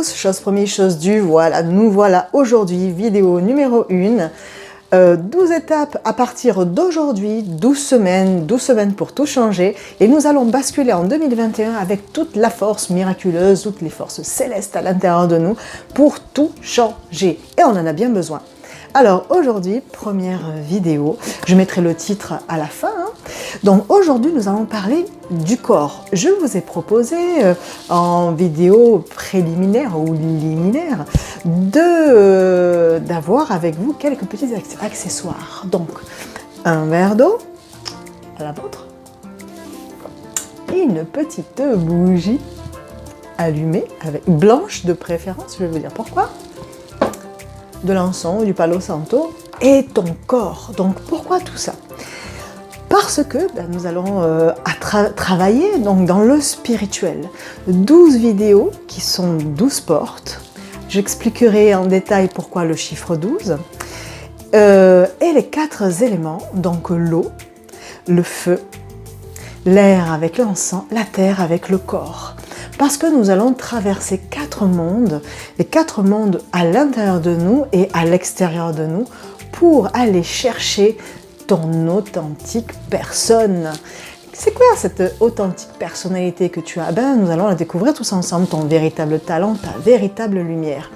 Chose promise, chose due, voilà, nous voilà aujourd'hui, vidéo numéro 1. 12 étapes à partir d'aujourd'hui, 12 semaines pour tout changer. Et nous allons basculer en 2021 avec toute la force miraculeuse, toutes les forces célestes à l'intérieur de nous pour tout changer. Et on en a bien besoin. Alors aujourd'hui, première vidéo, je mettrai le titre à la fin. Donc aujourd'hui, nous allons parler du corps. Je vous ai proposé en vidéo préliminaire ou liminaire d'avoir avec vous quelques petits accessoires. Donc un verre d'eau à la vôtre et une petite bougie allumée, avec blanche de préférence, je vais vous dire pourquoi. De l'encens ou du palo santo et ton corps. Donc pourquoi tout ça? Parce que nous allons travailler donc, dans le spirituel. 12 vidéos qui sont 12 portes. J'expliquerai en détail pourquoi le chiffre 12. Et les 4 éléments, donc l'eau, le feu, l'air avec l'encens, la terre avec le corps. Parce que nous allons traverser 4 mondes, les 4 mondes à l'intérieur de nous et à l'extérieur de nous, pour aller chercher ton authentique personne. C'est quoi cette authentique personnalité que tu as? Nous allons la découvrir tous ensemble, ton véritable talent, ta véritable lumière.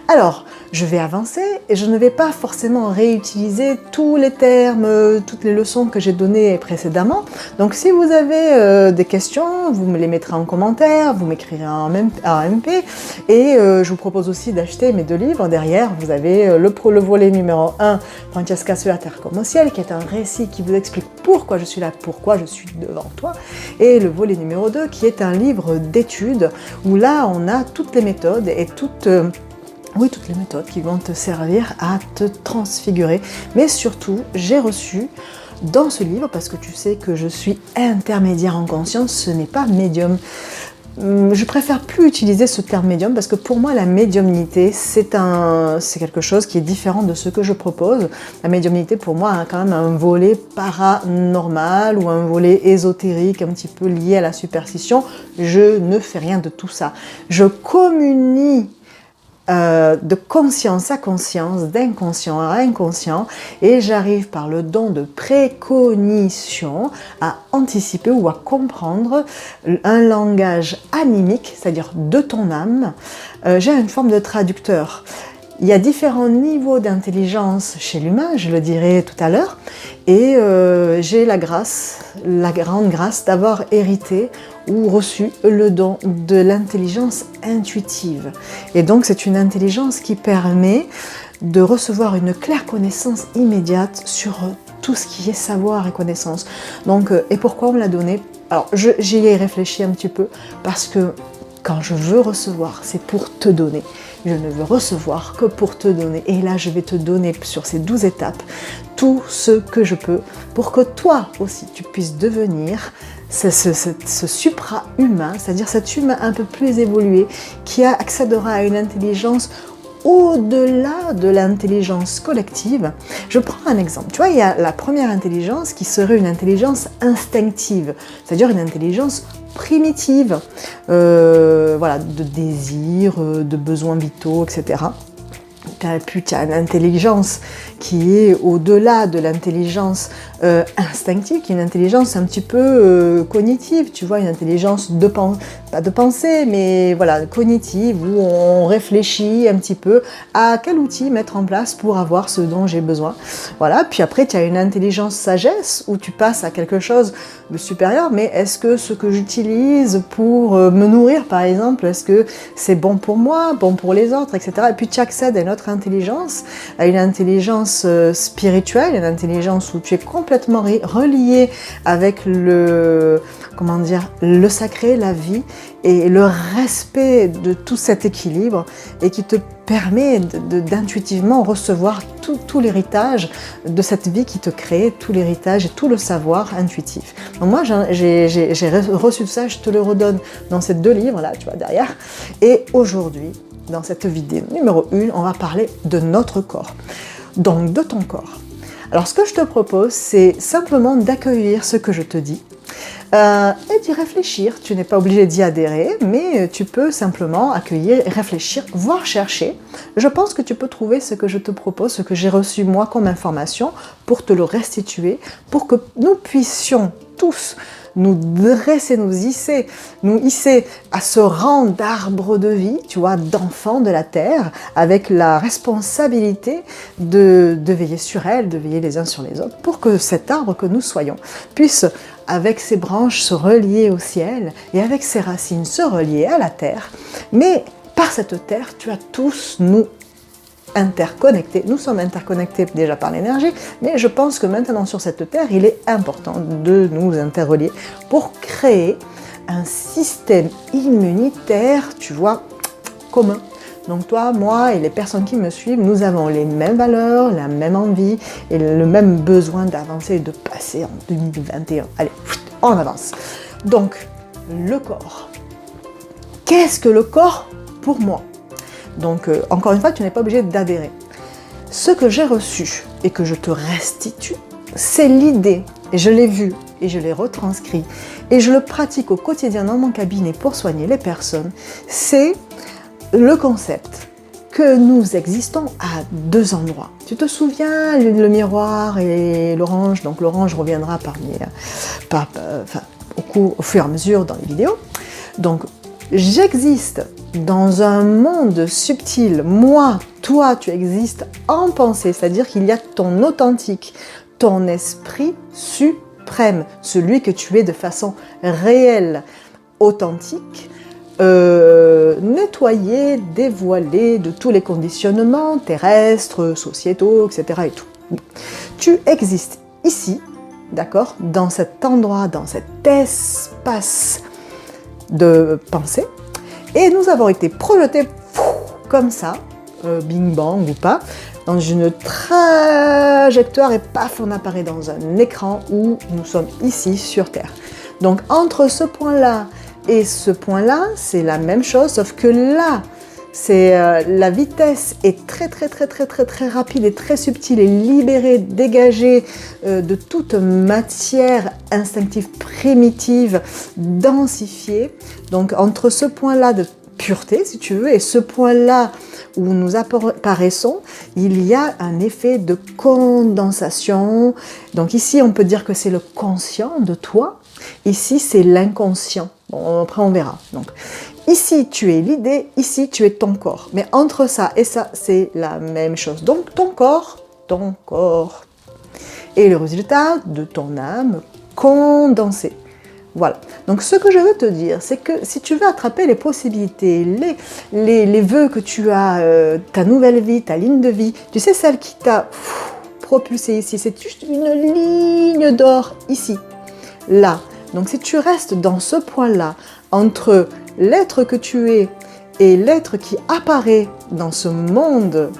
Alors, je vais avancer et je ne vais pas forcément réutiliser tous les termes, toutes les leçons que j'ai données précédemment. Donc, si vous avez des questions, vous me les mettrez en commentaire, vous m'écrirez en MP. Et je vous propose aussi d'acheter mes 2 livres. Derrière, vous avez le volet numéro 1, Francesca sur la terre comme au ciel, qui est un récit qui vous explique pourquoi je suis là, pourquoi je suis devant toi. Et le volet numéro 2, qui est un livre d'études, où là, on a toutes les méthodes et toutes les méthodes qui vont te servir à te transfigurer. Mais surtout, j'ai reçu dans ce livre, parce que tu sais que je suis intermédiaire en conscience, ce n'est pas médium. Je préfère plus utiliser ce terme médium parce que pour moi la médiumnité c'est quelque chose qui est différent de ce que je propose. La médiumnité pour moi a quand même un volet paranormal ou un volet ésotérique un petit peu lié à la superstition. Je ne fais rien de tout ça. Je communie de conscience à conscience, d'inconscient à inconscient, et j'arrive par le don de précognition à anticiper ou à comprendre un langage animique, c'est-à-dire de ton âme. J'ai une forme de traducteur. Il y a différents niveaux d'intelligence chez l'humain, je le dirai tout à l'heure, et j'ai la grande grâce d'avoir hérité ou reçu le don de l'intelligence intuitive. Et donc c'est une intelligence qui permet de recevoir une claire connaissance immédiate sur tout ce qui est savoir et connaissance. Donc, et pourquoi on me l'a donné? Alors j'y ai réfléchi un petit peu, parce que quand je veux recevoir, c'est pour te donner. Je ne veux recevoir que pour te donner. Et là, je vais te donner sur ces 12 étapes tout ce que je peux pour que toi aussi, tu puisses devenir ce supra-humain, c'est-à-dire cet humain un peu plus évolué qui accédera à une intelligence au-delà de l'intelligence collective. Je prends un exemple. Tu vois, il y a la première intelligence qui serait une intelligence instinctive, c'est-à-dire une intelligence primitive, voilà, de désir, de besoins vitaux, etc. Puis tu as une intelligence qui est au-delà de l'intelligence instinctive, qui est une intelligence un petit peu cognitive, tu vois, une intelligence pas de pensée, mais voilà, cognitive, où on réfléchit un petit peu à quel outil mettre en place pour avoir ce dont j'ai besoin. Voilà, puis après tu as une intelligence sagesse, où tu passes à quelque chose de supérieur, mais est-ce que ce que j'utilise pour me nourrir, par exemple, est-ce que c'est bon pour moi, bon pour les autres, etc. Et puis tu accèdes à une autre intelligence, à une intelligence spirituelle, une intelligence où tu es complètement relié avec le sacré, la vie et le respect de tout cet équilibre, et qui te permet d'intuitivement recevoir tout l'héritage de cette vie qui te crée, tout l'héritage et tout le savoir intuitif. Donc moi j'ai reçu ça, je te le redonne dans ces 2 livres là, tu vois, derrière. Et aujourd'hui, dans cette vidéo numéro 1, on va parler de notre corps, donc de ton corps. Alors ce que je te propose, c'est simplement d'accueillir ce que je te dis, et d'y réfléchir. Tu n'es pas obligé d'y adhérer, mais tu peux simplement accueillir, réfléchir, voire chercher. Je pense que tu peux trouver ce que je te propose, ce que j'ai reçu moi comme information, pour te le restituer, pour que nous puissions tous nous dresser, nous hisser à ce rang d'arbre de vie, tu vois, d'enfants de la terre, avec la responsabilité de veiller sur elle, de veiller les uns sur les autres, pour que cet arbre que nous soyons puisse, avec ses branches, se relier au ciel et avec ses racines se relier à la terre. Mais par cette terre, tu as tous nous interconnectés. Nous sommes interconnectés déjà par l'énergie, mais je pense que maintenant sur cette terre, il est important de nous interrelier pour créer un système immunitaire, tu vois, commun. Donc toi, moi et les personnes qui me suivent, nous avons les mêmes valeurs, la même envie et le même besoin d'avancer et de passer en 2021. Allez, on avance. Donc, le corps. Qu'est-ce que le corps pour moi ? Donc, encore une fois, tu n'es pas obligé d'adhérer. Ce que j'ai reçu et que je te restitue, c'est l'idée, et je l'ai vu, et je l'ai retranscrit, et je le pratique au quotidien dans mon cabinet pour soigner les personnes, c'est le concept que nous existons à deux endroits. Tu te souviens, le miroir et l'orange, donc l'orange reviendra au fur et à mesure dans les vidéos. Donc, j'existe dans un monde subtil. Moi, toi, tu existes en pensée, c'est-à-dire qu'il y a ton authentique, ton esprit suprême, celui que tu es de façon réelle, authentique, nettoyé, dévoilé de tous les conditionnements terrestres, sociétaux, etc. et tout. Tu existes ici, d'accord, dans cet endroit, dans cet espace de pensée, et nous avons été projetés comme ça, bing bang ou pas, dans une trajectoire et paf, on apparaît dans un écran où nous sommes ici sur Terre. Donc entre ce point-là et ce point-là, c'est la même chose, sauf que là, c'est la vitesse est très rapide et très subtile et libérée, dégagée de toute matière instinctive, primitive, densifiée. Donc entre ce point-là de pureté, si tu veux, et ce point-là où nous apparaissons, il y a un effet de condensation. Donc ici, on peut dire que c'est le conscient de toi. Ici, c'est l'inconscient. Bon, après, on verra. Donc, ici, tu es l'idée, ici, tu es ton corps. Mais entre ça et ça, c'est la même chose. Donc, ton corps, est le résultat de ton âme condensée. Voilà. Donc, ce que je veux te dire, c'est que si tu veux attraper les possibilités, les vœux que tu as, ta nouvelle vie, ta ligne de vie, tu sais, celle qui t'a propulsé ici, c'est juste une ligne d'or ici, là. Donc, si tu restes dans ce point-là, entre l'être que tu es et l'être qui apparaît dans ce monde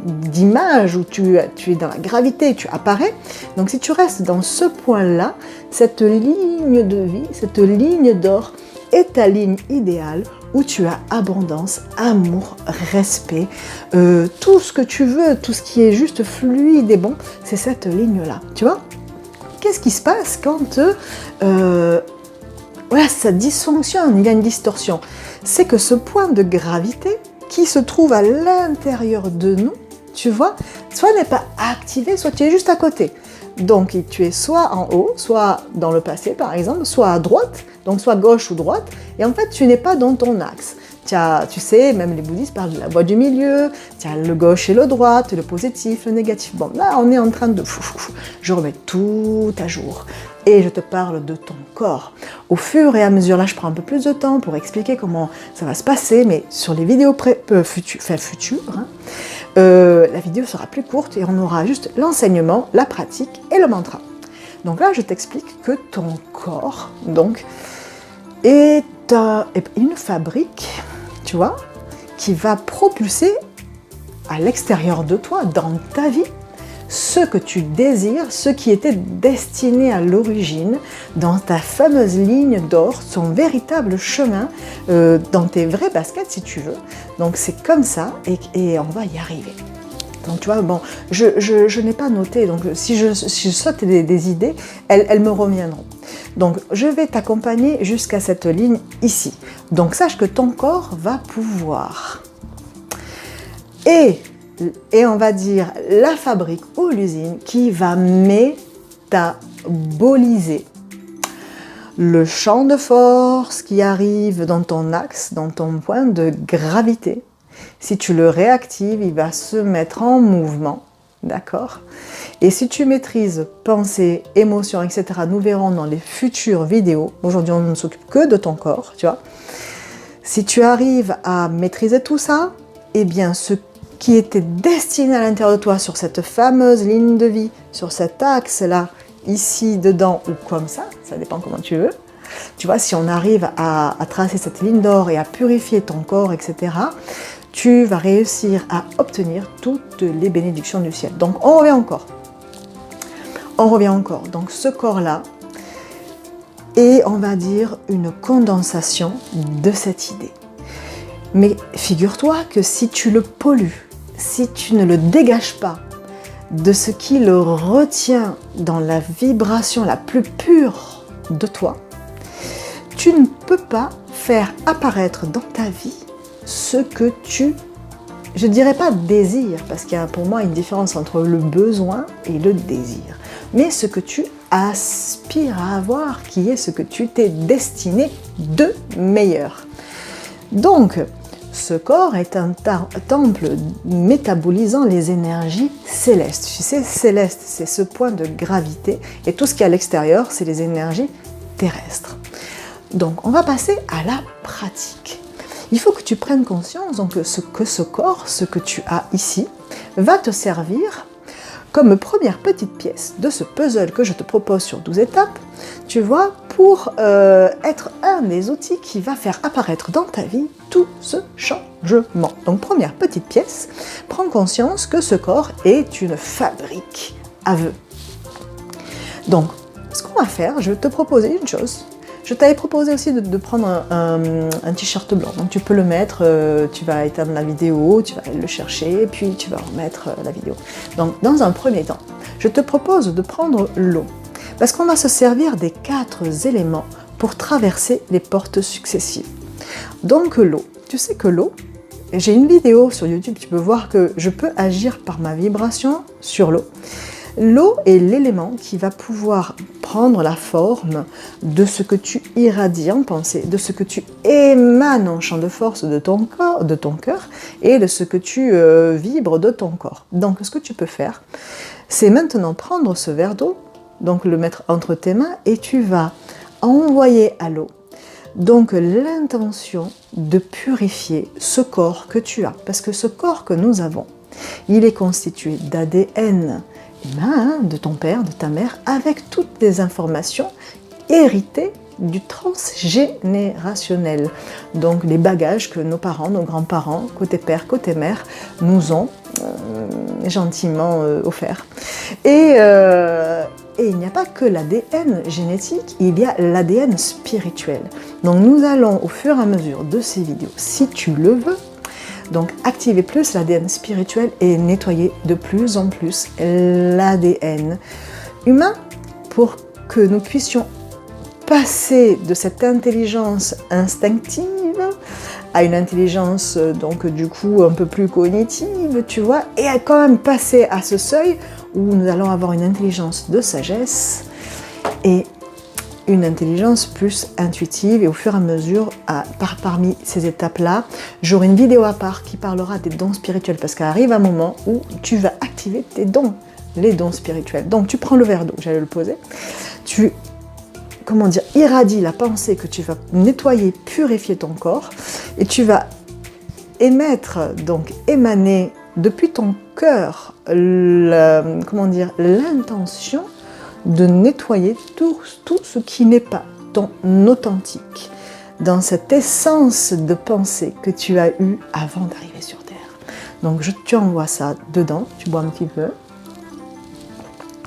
d'images où tu es dans la gravité, tu apparais, donc si tu restes dans ce point-là, cette ligne de vie, cette ligne d'or est ta ligne idéale où tu as abondance, amour, respect, tout ce que tu veux, tout ce qui est juste fluide et bon, c'est cette ligne-là, tu vois ? Qu'est-ce qui se passe quand ça dysfonctionne, il y a une distorsion? C'est que ce point de gravité qui se trouve à l'intérieur de nous, tu vois, soit n'est pas activé, soit tu es juste à côté. Donc tu es soit en haut, soit dans le passé par exemple, soit à droite, donc soit gauche ou droite, et en fait tu n'es pas dans ton axe. Tu sais, même les bouddhistes parlent de la voie du milieu, tu as le gauche et le droit, le positif, le négatif. Bon, là, on est en train de... Je remets tout à jour et je te parle de ton corps. Au fur et à mesure, là, je prends un peu plus de temps pour expliquer comment ça va se passer, mais sur les vidéos futures, la vidéo sera plus courte et on aura juste l'enseignement, la pratique et le mantra. Donc là, je t'explique que ton corps, donc, est une fabrique, tu vois, qui va propulser à l'extérieur de toi, dans ta vie, ce que tu désires, ce qui était destiné à l'origine, dans ta fameuse ligne d'or, son véritable chemin, dans tes vraies baskets si tu veux. Donc c'est comme ça et on va y arriver. Donc tu vois, bon, je n'ai pas noté, donc si je saute des idées, elles me reviendront. Donc, je vais t'accompagner jusqu'à cette ligne ici. Donc, sache que ton corps va pouvoir. Et on va dire la fabrique ou l'usine qui va métaboliser le champ de force qui arrive dans ton axe, dans ton point de gravité. Si tu le réactives, il va se mettre en mouvement, d'accord? Et si tu maîtrises pensée, émotion, etc., nous verrons dans les futures vidéos. Aujourd'hui, on ne s'occupe que de ton corps, tu vois. Si tu arrives à maîtriser tout ça, eh bien, ce qui était destiné à l'intérieur de toi sur cette fameuse ligne de vie, sur cet axe-là, ici, dedans ou comme ça dépend comment tu veux. Tu vois, si on arrive à tracer cette ligne d'or et à purifier ton corps, etc., tu vas réussir à obtenir toutes les bénédictions du ciel. Donc, on revient encore. Donc, ce corps-là est, on va dire, une condensation de cette idée. Mais figure-toi que si tu le pollues, si tu ne le dégages pas de ce qui le retient dans la vibration la plus pure de toi, tu ne peux pas faire apparaître dans ta vie ce que tu, je ne dirais pas désir, parce qu'il y a pour moi une différence entre le besoin et le désir, mais ce que tu aspires à avoir, qui est ce que tu t'es destiné de meilleur. Donc, ce corps est un temple métabolisant les énergies célestes. Tu sais, céleste, c'est ce point de gravité, et tout ce qui est à l'extérieur, c'est les énergies terrestres. Donc, on va passer à la pratique. Il faut que tu prennes conscience donc, que ce corps, ce que tu as ici, va te servir comme première petite pièce de ce puzzle que je te propose sur 12 étapes, tu vois, pour être un des outils qui va faire apparaître dans ta vie tout ce changement. Donc, première petite pièce, prends conscience que ce corps est une fabrique à vœux. Donc, ce qu'on va faire, je vais te proposer une chose. Je t'avais proposé aussi de prendre un t-shirt blanc. Donc tu peux le mettre, tu vas éteindre la vidéo, tu vas aller le chercher, puis tu vas remettre la vidéo. Donc dans un premier temps, je te propose de prendre l'eau. Parce qu'on va se servir des 4 éléments pour traverser les portes successives. Donc l'eau. Tu sais que l'eau, j'ai une vidéo sur YouTube, tu peux voir que je peux agir par ma vibration sur l'eau. L'eau est l'élément qui va pouvoir prendre la forme de ce que tu irradies en pensée, de ce que tu émanes en champ de force de ton corps, de ton cœur, et de ce que tu vibres de ton corps. Donc, ce que tu peux faire, c'est maintenant prendre ce verre d'eau, donc le mettre entre tes mains, et tu vas envoyer à l'eau donc l'intention de purifier ce corps que tu as. Parce que ce corps que nous avons, il est constitué d'ADN, de ton père, de ta mère, avec toutes les informations héritées du transgénérationnel. Donc les bagages que nos parents, nos grands-parents, côté père, côté mère, nous ont gentiment offerts. Et il n'y a pas que l'ADN génétique, il y a l'ADN spirituel. Donc nous allons au fur et à mesure de ces vidéos, si tu le veux, donc activer plus l'ADN spirituel et nettoyer de plus en plus l'ADN humain pour que nous puissions passer de cette intelligence instinctive à une intelligence donc du coup un peu plus cognitive, tu vois, et à quand même passer à ce seuil où nous allons avoir une intelligence de sagesse et une intelligence plus intuitive, et au fur et à mesure, parmi ces étapes-là, j'aurai une vidéo à part qui parlera des dons spirituels, parce qu'arrive un moment où tu vas activer tes dons, les dons spirituels. Donc tu prends le verre d'eau, j'allais le poser, tu, irradies la pensée que tu vas nettoyer, purifier ton corps, et tu vas émaner depuis ton cœur, l'intention de nettoyer tout ce qui n'est pas ton authentique, dans cette essence de pensée que tu as eue avant d'arriver sur Terre. Donc tu envoies ça dedans, tu bois un petit peu,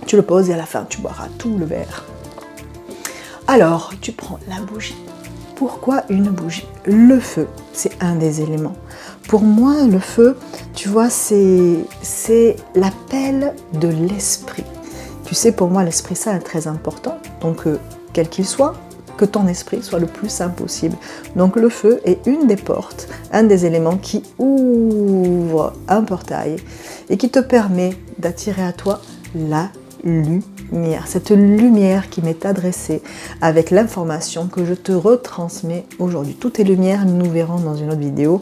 tu le poses et à la fin tu boiras tout le verre. Alors tu prends la bougie. Pourquoi une bougie? Le feu, c'est un des éléments. Pour moi, le feu, tu vois, c'est l'appel de l'esprit. Tu sais, pour moi, l'Esprit Saint est très important. Donc, quel qu'il soit, que ton esprit soit le plus simple possible. Donc le feu est une des portes, un des éléments qui ouvre un portail et qui te permet d'attirer à toi la lumière. Cette lumière qui m'est adressée avec l'information que je te retransmets aujourd'hui. Toutes les lumières, nous verrons dans une autre vidéo.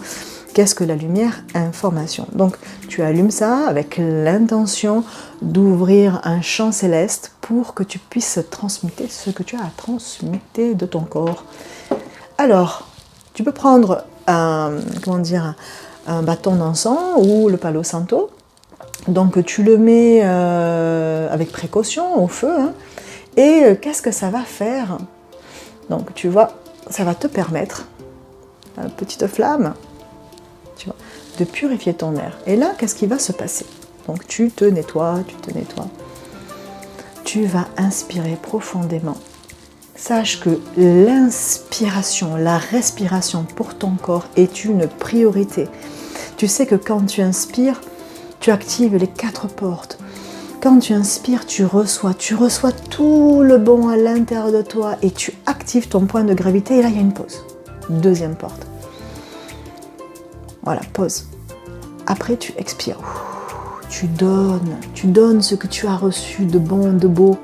Qu'est-ce que la lumière? Information. Donc tu allumes ça avec l'intention d'ouvrir un champ céleste pour que tu puisses transmuter ce que tu as à transmuter de ton corps. Alors, tu peux prendre un bâton d'encens ou le palo santo. Donc tu le mets avec précaution au feu. Hein, et qu'est-ce que ça va faire? Donc tu vois, ça va te permettre, une petite flamme, tu vois, de purifier ton air. Et là, qu'est-ce qui va se passer? Donc tu te nettoies, tu vas inspirer profondément. Sache que l'inspiration, la respiration pour ton corps est une priorité. Tu sais que quand tu inspires, tu actives les 4 portes. Quand tu inspires, tu reçois tout le bon à l'intérieur de toi et tu actives ton point de gravité. Et là, il y a une pause. Deuxième porte. Voilà, pause. Après, tu expires. Tu donnes ce que tu as reçu de bon, de beau.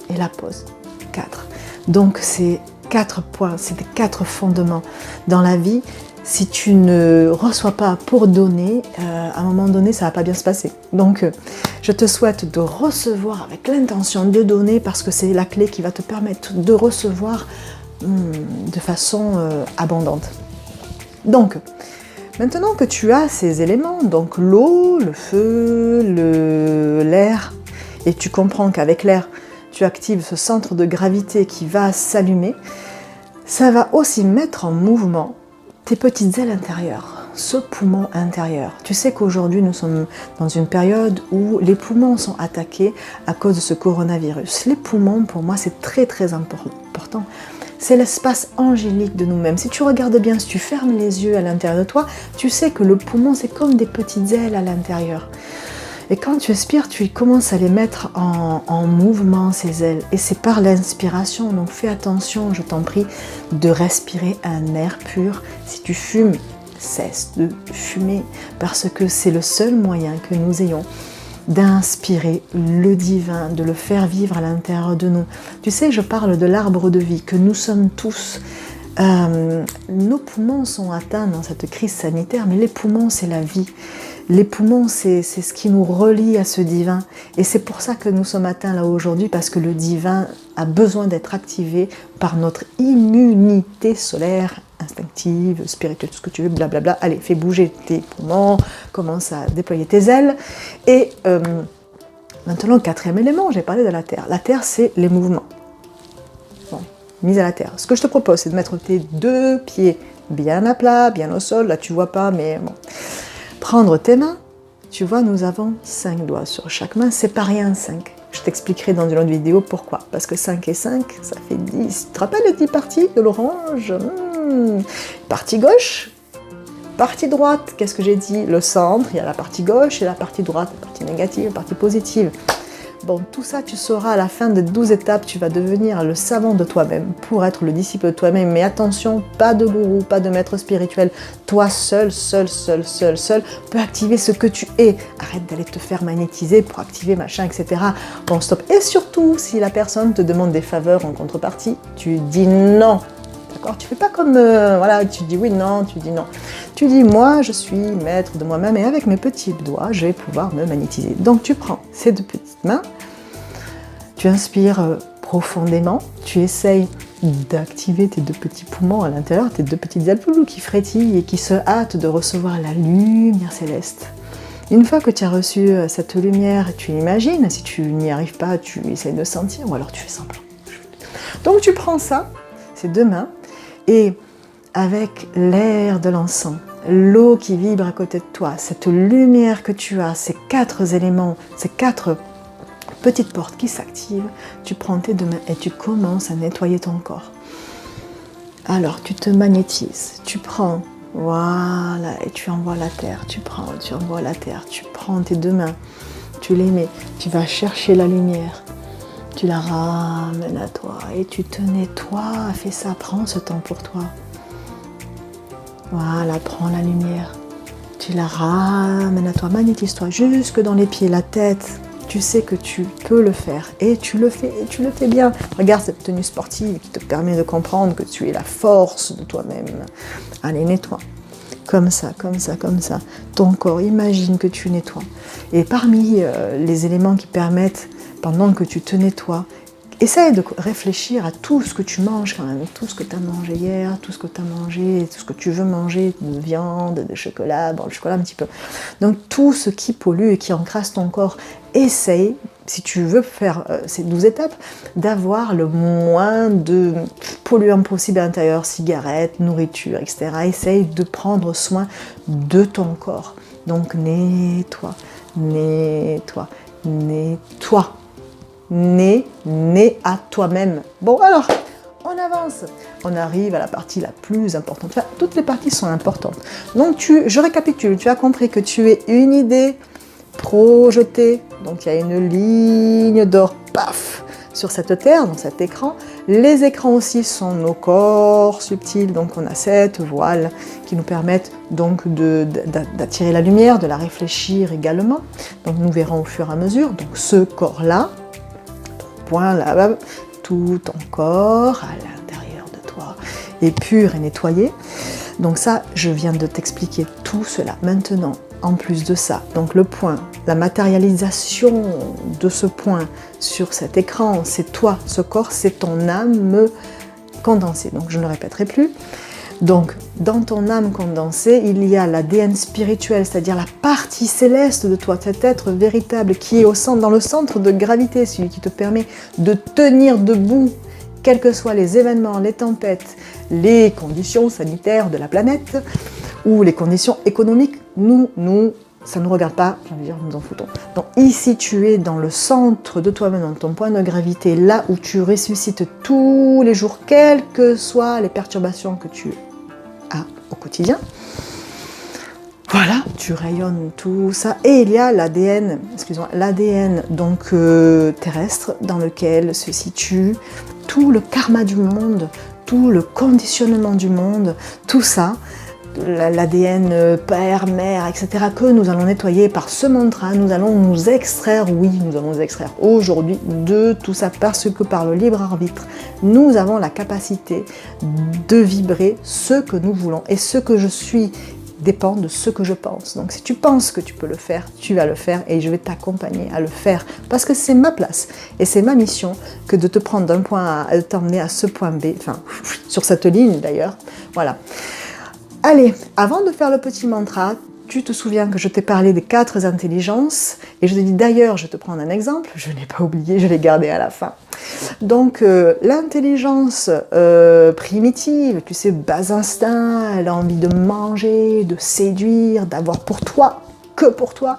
Et la pause. 4. Donc, c'est 4 points, c'est des 4 fondements. Dans la vie, si tu ne reçois pas pour donner, à un moment donné, ça ne va pas bien se passer. Donc, je te souhaite de recevoir avec l'intention de donner parce que c'est la clé qui va te permettre de recevoir de façon abondante. Donc, maintenant que tu as ces éléments, donc l'eau, le feu, l'air, et tu comprends qu'avec l'air, tu actives ce centre de gravité qui va s'allumer, ça va aussi mettre en mouvement tes petites ailes intérieures, ce poumon intérieur. Tu sais qu'aujourd'hui, nous sommes dans une période où les poumons sont attaqués à cause de ce coronavirus. Les poumons, pour moi, c'est très très important. C'est l'espace angélique de nous-mêmes. Si tu regardes bien, si tu fermes les yeux à l'intérieur de toi, tu sais que le poumon, c'est comme des petites ailes à l'intérieur. Et quand tu expires, tu commences à les mettre en mouvement, ces ailes. Et c'est par l'inspiration. Donc fais attention, je t'en prie, de respirer un air pur. Si tu fumes, cesse de fumer. Parce que c'est le seul moyen que nous ayons d'inspirer le divin, de le faire vivre à l'intérieur de nous. Tu sais, je parle de l'arbre de vie, que nous sommes tous. Nos poumons sont atteints dans cette crise sanitaire, mais les poumons, c'est la vie. Les poumons, c'est ce qui nous relie à ce divin. Et c'est pour ça que nous sommes atteints là aujourd'hui, parce que le divin a besoin d'être activé par notre immunité solaire, instinctive, spirituelle, tout ce que tu veux, blablabla. Allez, fais bouger tes poumons, commence à déployer tes ailes. Et maintenant, le 4e élément, j'ai parlé de la terre. La terre, c'est les mouvements. Bon, mise à la terre. Ce que je te propose, c'est de mettre tes 2 pieds bien à plat, bien au sol. Là, tu vois pas, mais bon. Prendre tes mains, tu vois, nous avons 5 doigts sur chaque main, c'est pas rien 5. Je t'expliquerai dans une autre vidéo pourquoi. Parce que 5 et 5, ça fait 10. Tu te rappelles les 10 parties de l'orange? Partie gauche, partie droite, qu'est-ce que j'ai dit? Le centre, il y a la partie gauche et la partie droite, la partie négative, la partie positive. Bon, tout ça, tu sauras à la fin de 12 étapes, tu vas devenir le savant de toi-même pour être le disciple de toi-même. Mais attention, pas de gourou, pas de maître spirituel. Toi seul peux activer ce que tu es. Arrête d'aller te faire magnétiser pour activer machin, etc. Bon, stop. Et surtout, si la personne te demande des faveurs en contrepartie, tu dis non. D'accord? Tu fais pas comme, voilà, tu dis oui, non, tu dis non. Tu dis, moi, je suis maître de moi-même et avec mes petits doigts, je vais pouvoir me magnétiser. Donc, tu prends ces 2 petites mains, tu inspires profondément, tu essayes d'activer tes 2 petits poumons à l'intérieur, tes 2 petites ailes qui frétillent et qui se hâtent de recevoir la lumière céleste. Une fois que tu as reçu cette lumière, tu imagines, si tu n'y arrives pas, tu essayes de sentir ou alors tu fais semblant. Donc, tu prends ça, ces 2 mains, et avec l'air de l'encens, l'eau qui vibre à côté de toi, cette lumière que tu as, ces 4 éléments, ces 4 petites portes qui s'activent, tu prends tes 2 mains et tu commences à nettoyer ton corps. Alors tu te magnétises, tu prends, voilà, et tu envoies la terre, tu envoies la terre, tu prends tes 2 mains, tu les mets, tu vas chercher la lumière. Tu la ramènes à toi et tu te nettoies. Fais ça, prends ce temps pour toi. Voilà, prends la lumière. Tu la ramènes à toi, magnétise-toi jusque dans les pieds, la tête. Tu sais que tu peux le faire et tu le fais bien. Regarde cette tenue sportive qui te permet de comprendre que tu es la force de toi-même. Allez, nettoie. Comme ça, comme ça, comme ça. Ton corps, imagine que tu nettoies. Et parmi les éléments qui permettent, pendant que tu te nettoies, essaye de réfléchir à tout ce que tu manges quand même, tout ce que tu as mangé hier, tout ce que tu as mangé, tout ce que tu veux manger, de viande, de chocolat, bon, le chocolat un petit peu. Donc tout ce qui pollue et qui encrasse ton corps, essaye, si tu veux faire ces 12 étapes, d'avoir le moins de polluants possible à l'intérieur, cigarettes, nourriture, etc. Essaye de prendre soin de ton corps. Donc nettoie, nettoie, nettoie. Né à toi-même. Bon alors, on avance. On arrive à la partie la plus importante. Enfin, toutes les parties sont importantes. Donc je récapitule, tu as compris que tu es une idée projetée. Donc il y a une ligne d'or, paf, sur cette terre, dans cet écran. Les écrans aussi sont nos corps subtils. Donc on a cette voile qui nous permettent donc d'attirer la lumière, de la réfléchir également. Donc nous verrons au fur et à mesure. Donc ce corps-là, point là, tout ton corps à l'intérieur de toi est pur et nettoyé. Donc ça, je viens de t'expliquer tout cela. Maintenant, en plus de ça, donc le point, la matérialisation de ce point sur cet écran, c'est toi, ce corps, c'est ton âme condensée. Donc je ne le répéterai plus. Donc, dans ton âme condensée, il y a l'ADN spirituel, c'est-à-dire la partie céleste de toi, cet être véritable qui est dans le centre de gravité, celui qui te permet de tenir debout, quels que soient les événements, les tempêtes, les conditions sanitaires de la planète, ou les conditions économiques. Nous, ça ne nous regarde pas, j'ai envie de dire, nous en foutons. Donc ici, tu es dans le centre de toi-même, dans ton point de gravité, là où tu ressuscites tous les jours, quelles que soient les perturbations que tu as au quotidien. Voilà, tu rayonnes tout ça. Et il y a l'ADN, l'ADN donc terrestre, dans lequel se situe tout le karma du monde, tout le conditionnement du monde, tout ça. L'ADN père, mère, etc. que nous allons nettoyer par ce mantra, nous allons nous extraire, oui, nous allons nous extraire aujourd'hui de tout ça parce que par le libre arbitre, nous avons la capacité de vibrer ce que nous voulons et ce que je suis dépend de ce que je pense. Donc si tu penses que tu peux le faire, tu vas le faire et je vais t'accompagner à le faire parce que c'est ma place et c'est ma mission que de te prendre d'un point A et de t'emmener à ce point B, enfin sur cette ligne d'ailleurs, voilà. Allez, avant de faire le petit mantra, tu te souviens que je t'ai parlé des 4 intelligences et je te dis d'ailleurs, je vais te prendre un exemple, je n'ai pas oublié, je l'ai gardé à la fin. Donc l'intelligence primitive, tu sais, bas instinct, elle a envie de manger, de séduire, d'avoir pour toi, que pour toi.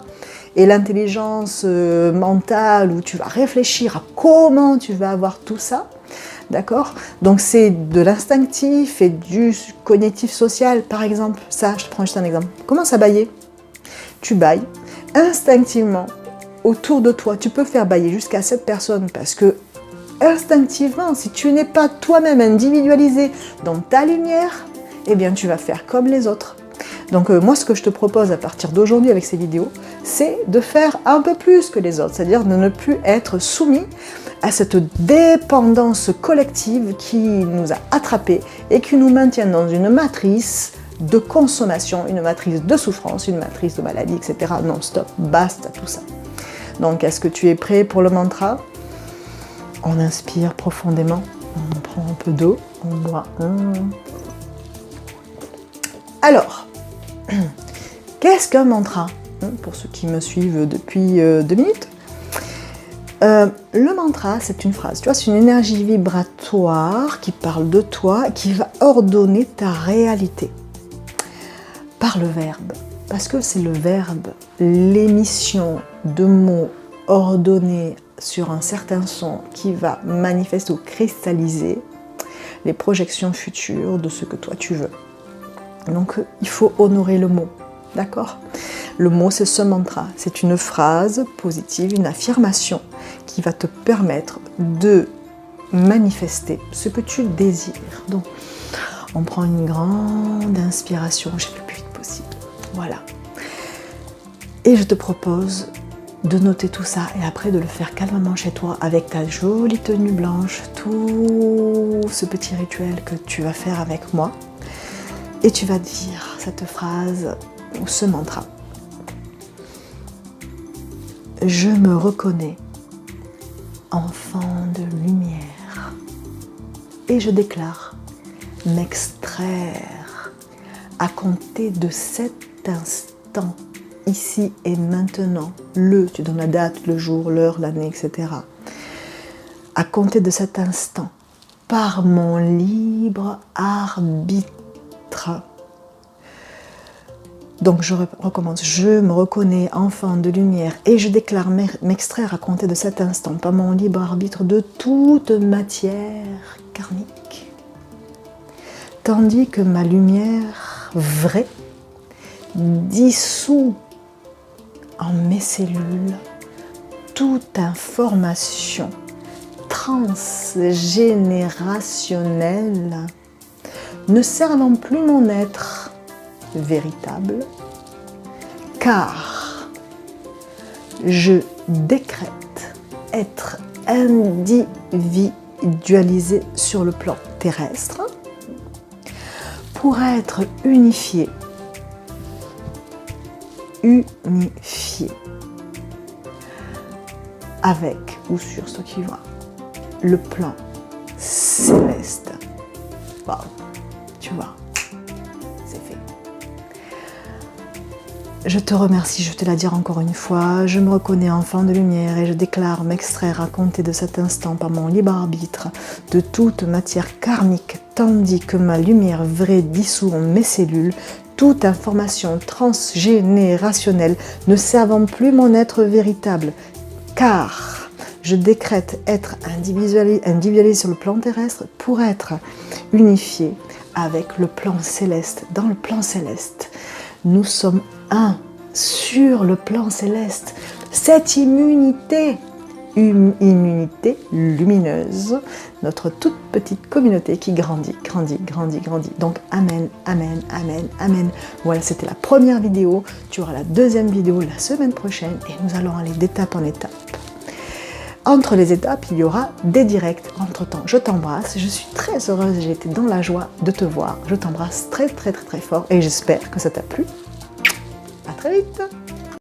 Et l'intelligence mentale où tu vas réfléchir à comment tu vas avoir tout ça. D'accord? Donc c'est de l'instinctif et du cognitif social, par exemple. Ça, je te prends juste un exemple. Commence à bâiller. Tu bailles instinctivement autour de toi. Tu peux faire bailler jusqu'à 7 personnes parce que instinctivement, si tu n'es pas toi-même individualisé dans ta lumière, eh bien tu vas faire comme les autres. Donc moi, ce que je te propose à partir d'aujourd'hui avec ces vidéos, c'est de faire un peu plus que les autres, c'est-à-dire de ne plus être soumis à cette dépendance collective qui nous a attrapés et qui nous maintient dans une matrice de consommation, une matrice de souffrance, une matrice de maladie, etc. Non-stop, basta tout ça. Donc, est-ce que tu es prêt pour le mantra? On inspire profondément, on prend un peu d'eau, on boit un. Alors, qu'est-ce qu'un mantra? Pour ceux qui me suivent depuis 2 minutes. Le mantra, c'est une phrase, tu vois, c'est une énergie vibratoire qui parle de toi, qui va ordonner ta réalité par le verbe. Parce que c'est le verbe, l'émission de mots ordonnés sur un certain son qui va manifester ou cristalliser les projections futures de ce que toi tu veux. Donc il faut honorer le mot, d'accord? Le mot, c'est ce mantra, c'est une phrase positive, une affirmation qui va te permettre de manifester ce que tu désires. Donc, on prend une grande inspiration, j'ai le plus vite possible. Voilà. Et je te propose de noter tout ça et après de le faire calmement chez toi avec ta jolie tenue blanche, tout ce petit rituel que tu vas faire avec moi. Et tu vas dire cette phrase ou ce mantra. Je me reconnais enfant de lumière et je déclare m'extraire à compter de cet instant, ici et maintenant, tu donnes la date, le jour, l'heure, l'année, etc. À compter de cet instant, par mon libre arbitre. Donc je recommence, je me reconnais enfant de lumière et je déclare m'extraire à compter de cet instant, par mon libre arbitre, de toute matière karmique. Tandis que ma lumière vraie dissout en mes cellules toute information transgénérationnelle ne servant plus mon être véritable, car je décrète être individualisé sur le plan terrestre pour être unifié avec ou sur ce qui va le plan céleste. Wow, tu vois, c'est fait. Je te remercie, je te la dire encore une fois, je me reconnais enfant de lumière et je déclare m'extraire à compter de cet instant par mon libre arbitre de toute matière karmique, tandis que ma lumière vraie dissout en mes cellules toute information transgénérationnelle ne servant plus mon être véritable, car je décrète être individualisé sur le plan terrestre pour être unifié avec le plan céleste. Dans le plan céleste, nous sommes un sur le plan céleste. Cette immunité lumineuse, notre toute petite communauté qui grandit. Donc amen, amen, amen, amen. Voilà, c'était la première vidéo. Tu auras la deuxième vidéo la semaine prochaine et nous allons aller d'étape en étape. Entre les étapes, il y aura des directs. Entre-temps, je t'embrasse. Je suis très heureuse, j'ai été dans la joie de te voir. Je t'embrasse très fort et j'espère que ça t'a plu. À très vite.